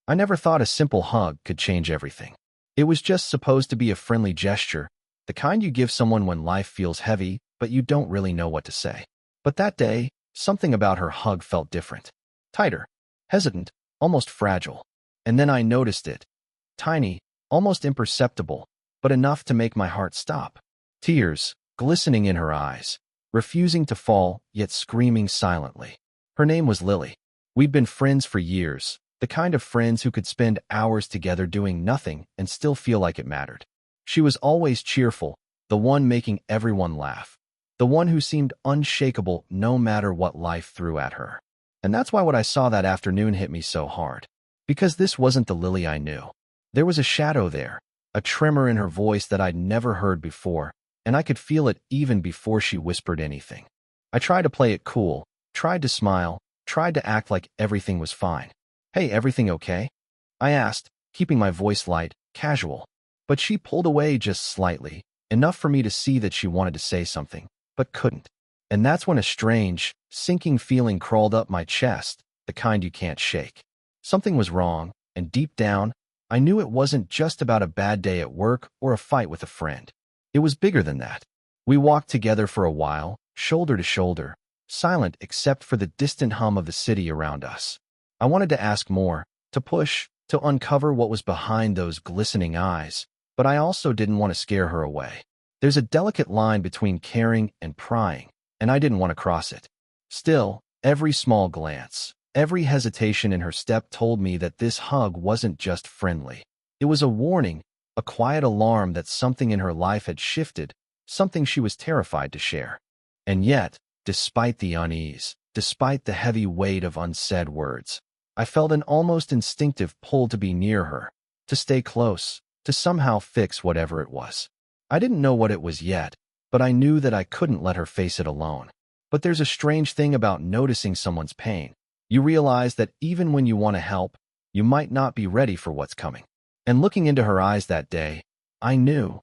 I never thought a simple hug could change everything. It was just supposed to be a friendly gesture, the kind you give someone when life feels heavy, but you don't really know what to say. But that day, something about her hug felt different. Tighter, hesitant, almost fragile. And then I noticed it. Tiny, almost imperceptible, but enough to make my heart stop. Tears, glistening in her eyes, refusing to fall, yet screaming silently. Her name was Lily. We'd been friends for years, the kind of friends who could spend hours together doing nothing and still feel like it mattered. She was always cheerful, the one making everyone laugh, the one who seemed unshakable no matter what life threw at her. And that's why what I saw that afternoon hit me so hard. Because this wasn't the Lily I knew. There was a shadow there, a tremor in her voice that I'd never heard before, and I could feel it even before she whispered anything. I tried to play it cool, tried to smile, tried to act like everything was fine. "Hey, everything okay?" I asked, keeping my voice light, casual. But she pulled away just slightly, enough for me to see that she wanted to say something, but couldn't. And that's when a strange, sinking feeling crawled up my chest, the kind you can't shake. Something was wrong, and deep down, I knew it wasn't just about a bad day at work or a fight with a friend. It was bigger than that. We walked together for a while, shoulder to shoulder, silent except for the distant hum of the city around us. I wanted to ask more, to push, to uncover what was behind those glistening eyes, but I also didn't want to scare her away. There's a delicate line between caring and prying, and I didn't want to cross it. Still, every small glance, every hesitation in her step told me that this hug wasn't just friendly. It was a warning, a quiet alarm that something in her life had shifted, something she was terrified to share. And yet, despite the unease, despite the heavy weight of unsaid words, I felt an almost instinctive pull to be near her, to stay close, to somehow fix whatever it was. I didn't know what it was yet, but I knew that I couldn't let her face it alone. But there's a strange thing about noticing someone's pain. You realize that even when you want to help, you might not be ready for what's coming. And looking into her eyes that day, I knew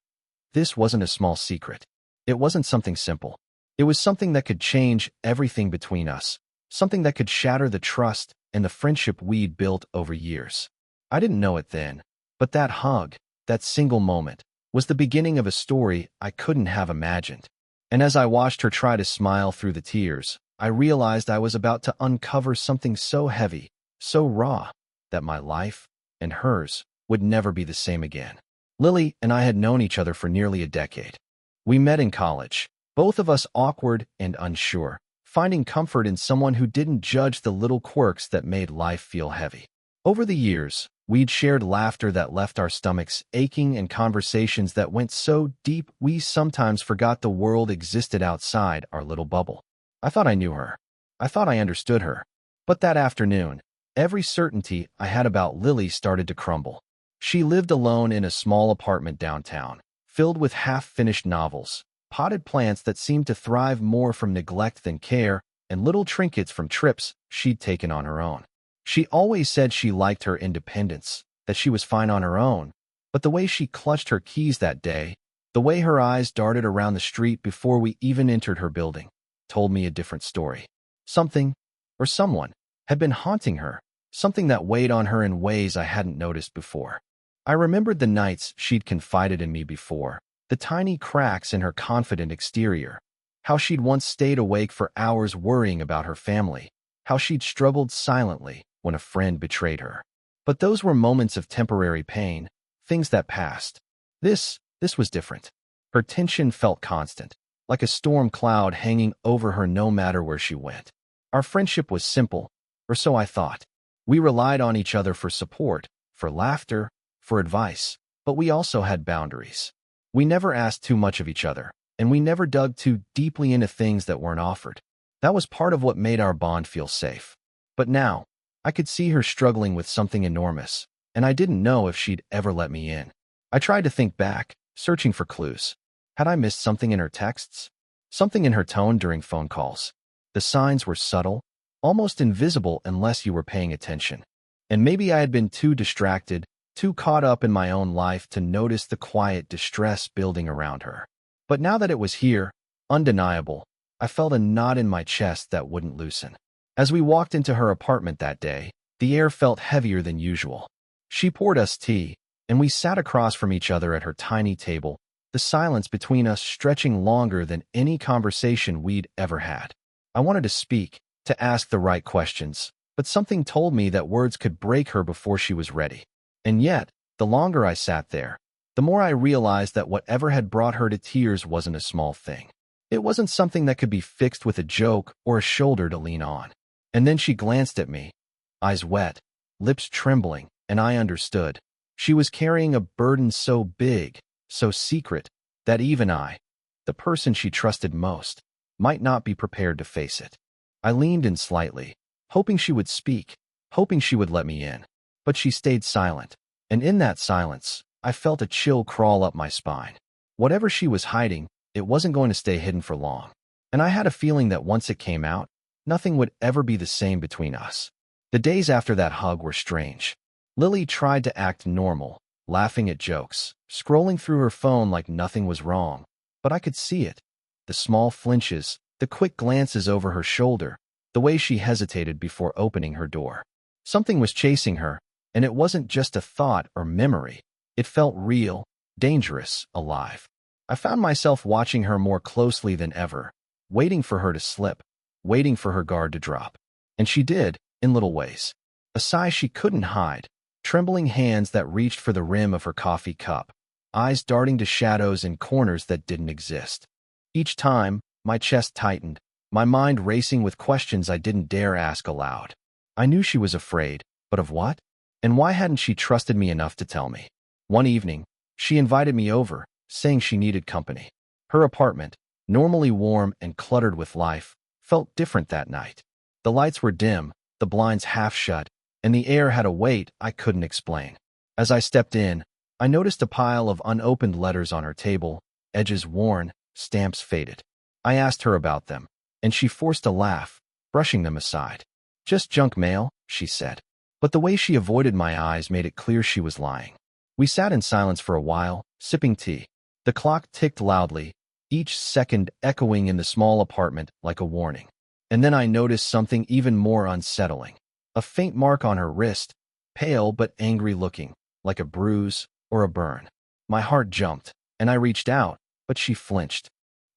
this wasn't a small secret. It wasn't something simple. It was something that could change everything between us, something that could shatter the trust and the friendship we'd built over years. I didn't know it then, but that hug, that single moment, was the beginning of a story I couldn't have imagined. And as I watched her try to smile through the tears, I realized I was about to uncover something so heavy, so raw, that my life, and hers, would never be the same again. Lily and I had known each other for nearly a decade. We met in college, both of us awkward and unsure, finding comfort in someone who didn't judge the little quirks that made life feel heavy. Over the years, we'd shared laughter that left our stomachs aching and conversations that went so deep we sometimes forgot the world existed outside our little bubble. I thought I knew her. I thought I understood her. But that afternoon, every certainty I had about Lily started to crumble. She lived alone in a small apartment downtown, filled with half-finished novels, potted plants that seemed to thrive more from neglect than care, and little trinkets from trips she'd taken on her own. She always said she liked her independence, that she was fine on her own, but the way she clutched her keys that day, the way her eyes darted around the street before we even entered her building, told me a different story. Something, or someone, had been haunting her, something that weighed on her in ways I hadn't noticed before. I remembered the nights she'd confided in me before, the tiny cracks in her confident exterior, how she'd once stayed awake for hours worrying about her family, how she'd struggled silently when a friend betrayed her. But those were moments of temporary pain, things that passed. This was different. Her tension felt constant, like a storm cloud hanging over her no matter where she went. Our friendship was simple, or so I thought. We relied on each other for support, for laughter, for advice, but we also had boundaries. We never asked too much of each other, and we never dug too deeply into things that weren't offered. That was part of what made our bond feel safe. But now, I could see her struggling with something enormous, and I didn't know if she'd ever let me in. I tried to think back, searching for clues. Had I missed something in her texts? Something in her tone during phone calls? The signs were subtle, almost invisible unless you were paying attention. And maybe I had been too distracted, too caught up in my own life to notice the quiet distress building around her. But now that it was here, undeniable, I felt a knot in my chest that wouldn't loosen. As we walked into her apartment that day, The air felt heavier than usual. She poured us tea, and we sat across from each other at her tiny table, the silence between us stretching longer than any conversation we'd ever had. I wanted to speak, to ask the right questions, but something told me that words could break her before she was ready. And yet, the longer I sat there, the more I realized that whatever had brought her to tears wasn't a small thing. It wasn't something that could be fixed with a joke or a shoulder to lean on. And then she glanced at me, eyes wet, lips trembling, and I understood. She was carrying a burden so big, so secret, that even I, the person she trusted most, might not be prepared to face it. I leaned in slightly, hoping she would speak, hoping she would let me in. But she stayed silent, and in that silence, I felt a chill crawl up my spine. Whatever she was hiding, it wasn't going to stay hidden for long. And I had a feeling that once it came out, nothing would ever be the same between us. The days after that hug were strange. Lily tried to act normal, laughing at jokes, scrolling through her phone like nothing was wrong. But I could see it. The small flinches, the quick glances over her shoulder, the way she hesitated before opening her door. Something was chasing her, and it wasn't just a thought or memory. It felt real, dangerous, alive. I found myself watching her more closely than ever, waiting for her to slip, waiting for her guard to drop. And she did, in little ways. A sigh she couldn't hide, trembling hands that reached for the rim of her coffee cup, eyes darting to shadows in corners that didn't exist. Each time, my chest tightened, my mind racing with questions I didn't dare ask aloud. I knew she was afraid, but of what? And why hadn't she trusted me enough to tell me? One evening, she invited me over, saying she needed company. Her apartment, normally warm and cluttered with life, felt different that night. The lights were dim, the blinds half shut, and the air had a weight I couldn't explain. As I stepped in, I noticed a pile of unopened letters on her table, edges worn, stamps faded. I asked her about them, and she forced a laugh, brushing them aside. "Just junk mail," she said. But the way she avoided my eyes made it clear she was lying. We sat in silence for a while, sipping tea. The clock ticked loudly, each second echoing in the small apartment like a warning. And then I noticed something even more unsettling. A faint mark on her wrist, pale but angry looking, like a bruise or a burn. My heart jumped, and I reached out, but she flinched.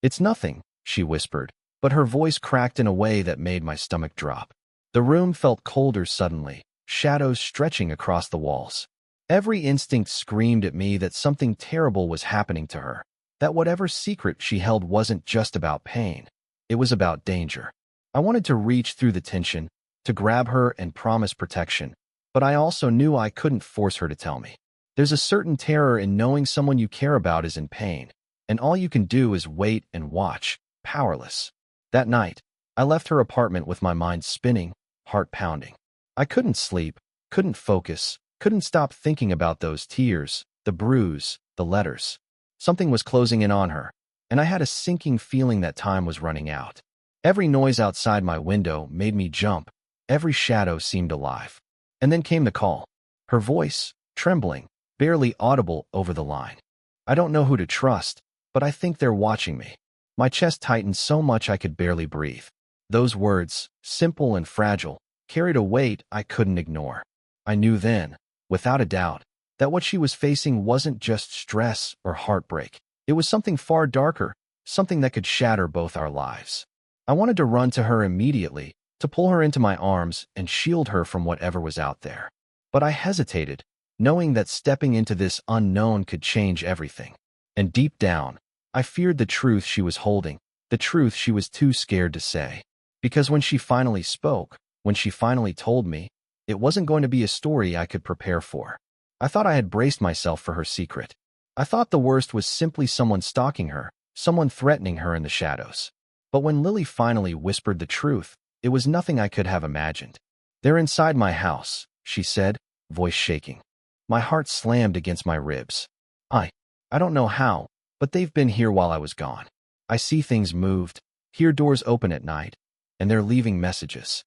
"It's nothing," she whispered, but her voice cracked in a way that made my stomach drop. The room felt colder suddenly, shadows stretching across the walls. Every instinct screamed at me that something terrible was happening to her, that whatever secret she held wasn't just about pain. It was about danger. I wanted to reach through the tension, to grab her and promise protection, but I also knew I couldn't force her to tell me. There's a certain terror in knowing someone you care about is in pain, and all you can do is wait and watch, powerless. That night, I left her apartment with my mind spinning, heart pounding. I couldn't sleep, couldn't focus, couldn't stop thinking about those tears, the bruise, the letters. Something was closing in on her, and I had a sinking feeling that time was running out. Every noise outside my window made me jump. Every shadow seemed alive. And then came the call. Her voice, trembling, barely audible over the line. "I don't know who to trust, but I think they're watching me." My chest tightened so much I could barely breathe. Those words, simple and fragile, carried a weight I couldn't ignore. I knew then, without a doubt, that what she was facing wasn't just stress or heartbreak. It was something far darker, something that could shatter both our lives. I wanted to run to her immediately, to pull her into my arms and shield her from whatever was out there. But I hesitated, knowing that stepping into this unknown could change everything. And deep down, I feared the truth she was holding, the truth she was too scared to say. Because when she finally spoke, when she finally told me, it wasn't going to be a story I could prepare for. I thought I had braced myself for her secret. I thought the worst was simply someone stalking her, someone threatening her in the shadows. But when Lily finally whispered the truth, it was nothing I could have imagined. "They're inside my house," she said, voice shaking. My heart slammed against my ribs. I don't know how, but they've been here while I was gone. I see things moved, hear doors open at night, and they're leaving messages."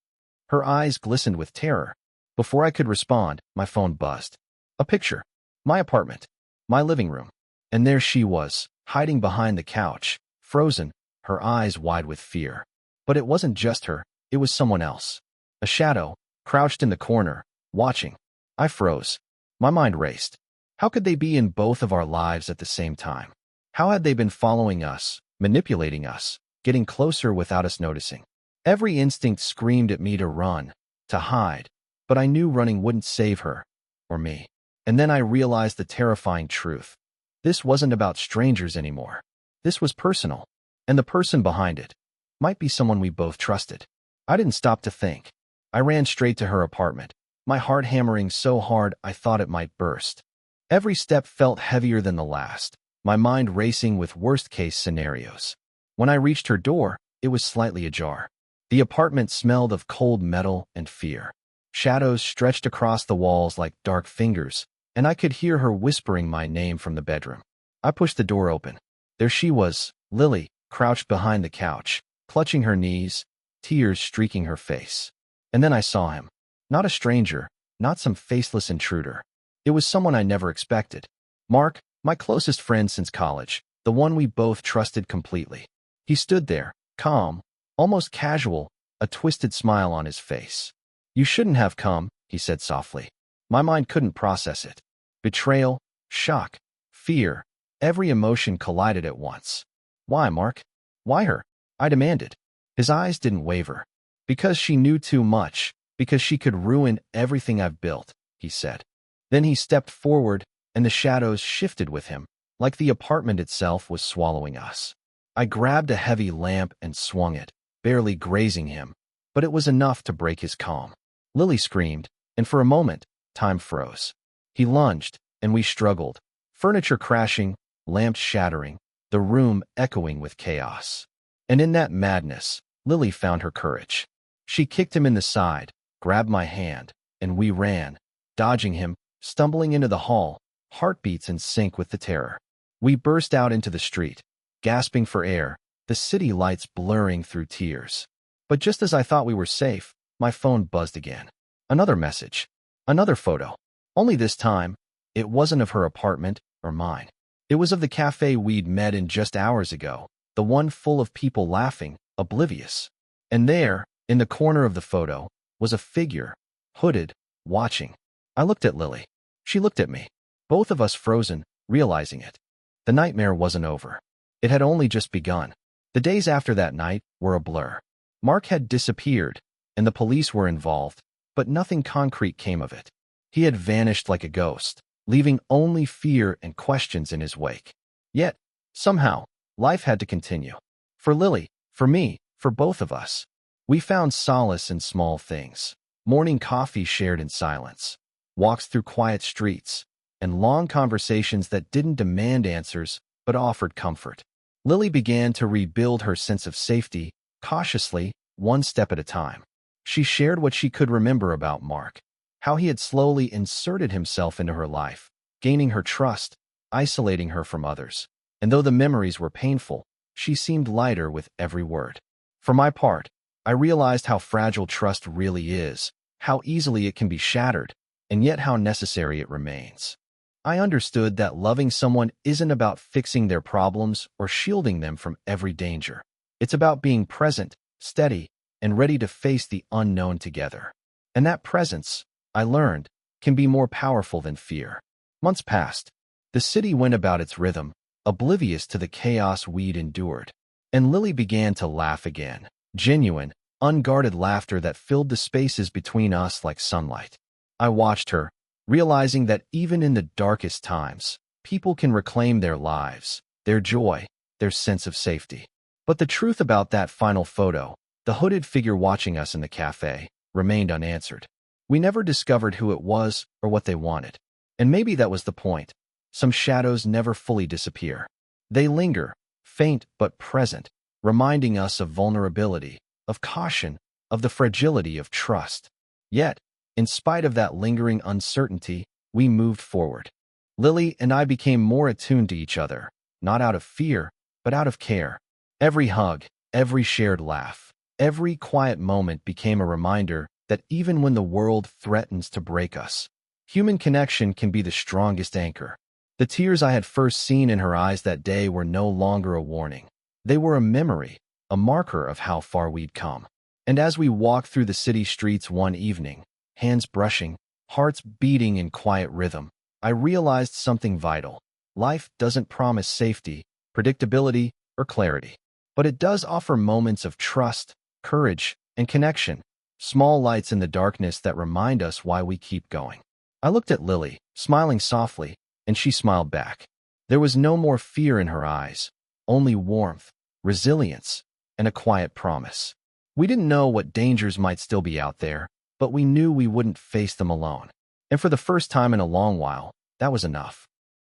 Her eyes glistened with terror. Before I could respond, my phone buzzed. A picture. My apartment. My living room. And there she was, hiding behind the couch, frozen, her eyes wide with fear. But it wasn't just her, it was someone else. A shadow, crouched in the corner, watching. I froze. My mind raced. How could they be in both of our lives at the same time? How had they been following us, manipulating us, getting closer without us noticing? Every instinct screamed at me to run, to hide, but I knew running wouldn't save her, or me. And then I realized the terrifying truth. This wasn't about strangers anymore. This was personal, and the person behind it might be someone we both trusted. I didn't stop to think. I ran straight to her apartment, my heart hammering so hard I thought it might burst. Every step felt heavier than the last, my mind racing with worst-case scenarios. When I reached her door, it was slightly ajar. The apartment smelled of cold metal and fear. Shadows stretched across the walls like dark fingers, and I could hear her whispering my name from the bedroom. I pushed the door open. There she was, Lily, crouched behind the couch, clutching her knees, tears streaking her face. And then I saw him. Not a stranger, not some faceless intruder. It was someone I never expected. Mark, my closest friend since college, the one we both trusted completely. He stood there, calm, almost casual, a twisted smile on his face. "You shouldn't have come," he said softly. My mind couldn't process it. Betrayal, shock, fear, every emotion collided at once. "Why, Mark? Why her?" I demanded. His eyes didn't waver. "Because she knew too much, because she could ruin everything I've built," he said. Then he stepped forward, and the shadows shifted with him, like the apartment itself was swallowing us. I grabbed a heavy lamp and swung it, barely grazing him, but it was enough to break his calm. Lily screamed, and for a moment, time froze. He lunged, and we struggled, furniture crashing, lamps shattering, the room echoing with chaos. And in that madness, Lily found her courage. She kicked him in the side, grabbed my hand, and we ran, dodging him, stumbling into the hall, heartbeats in sync with the terror. We burst out into the street, gasping for air, the city lights blurring through tears. But just as I thought we were safe, my phone buzzed again. Another message. Another photo. Only this time, it wasn't of her apartment or mine. It was of the cafe we'd met in just hours ago, the one full of people laughing, oblivious. And there, in the corner of the photo, was a figure, hooded, watching. I looked at Lily. She looked at me. Both of us frozen, realizing it. The nightmare wasn't over. It had only just begun. The days after that night were a blur. Mark had disappeared, and the police were involved, but nothing concrete came of it. He had vanished like a ghost, leaving only fear and questions in his wake. Yet, somehow, life had to continue. For Lily, for me, for both of us. We found solace in small things. Morning coffee shared in silence, walks through quiet streets, and long conversations that didn't demand answers but offered comfort. Lily began to rebuild her sense of safety, cautiously, one step at a time. She shared what she could remember about Mark, how he had slowly inserted himself into her life, gaining her trust, isolating her from others. And though the memories were painful, she seemed lighter with every word. For my part, I realized how fragile trust really is, how easily it can be shattered, and yet how necessary it remains. I understood that loving someone isn't about fixing their problems or shielding them from every danger. It's about being present, steady, and ready to face the unknown together. And that presence, I learned, can be more powerful than fear. Months passed. The city went about its rhythm, oblivious to the chaos we'd endured. And Lily began to laugh again, genuine, unguarded laughter that filled the spaces between us like sunlight. I watched her, realizing that even in the darkest times, people can reclaim their lives, their joy, their sense of safety. But the truth about that final photo, the hooded figure watching us in the cafe, remained unanswered. We never discovered who it was or what they wanted. And maybe that was the point. Some shadows never fully disappear. They linger, faint but present, reminding us of vulnerability, of caution, of the fragility of trust. Yet, in spite of that lingering uncertainty, we moved forward. Lily and I became more attuned to each other, not out of fear, but out of care. Every hug, every shared laugh, every quiet moment became a reminder that even when the world threatens to break us, human connection can be the strongest anchor. The tears I had first seen in her eyes that day were no longer a warning. They were a memory, a marker of how far we'd come. And as we walked through the city streets one evening, hands brushing, hearts beating in quiet rhythm, I realized something vital. Life doesn't promise safety, predictability, or clarity, but it does offer moments of trust, courage, and connection, small lights in the darkness that remind us why we keep going. I looked at Lily, smiling softly, and she smiled back. There was no more fear in her eyes, only warmth, resilience, and a quiet promise. We didn't know what dangers might still be out there, but we knew we wouldn't face them alone. And for the first time in a long while, that was enough.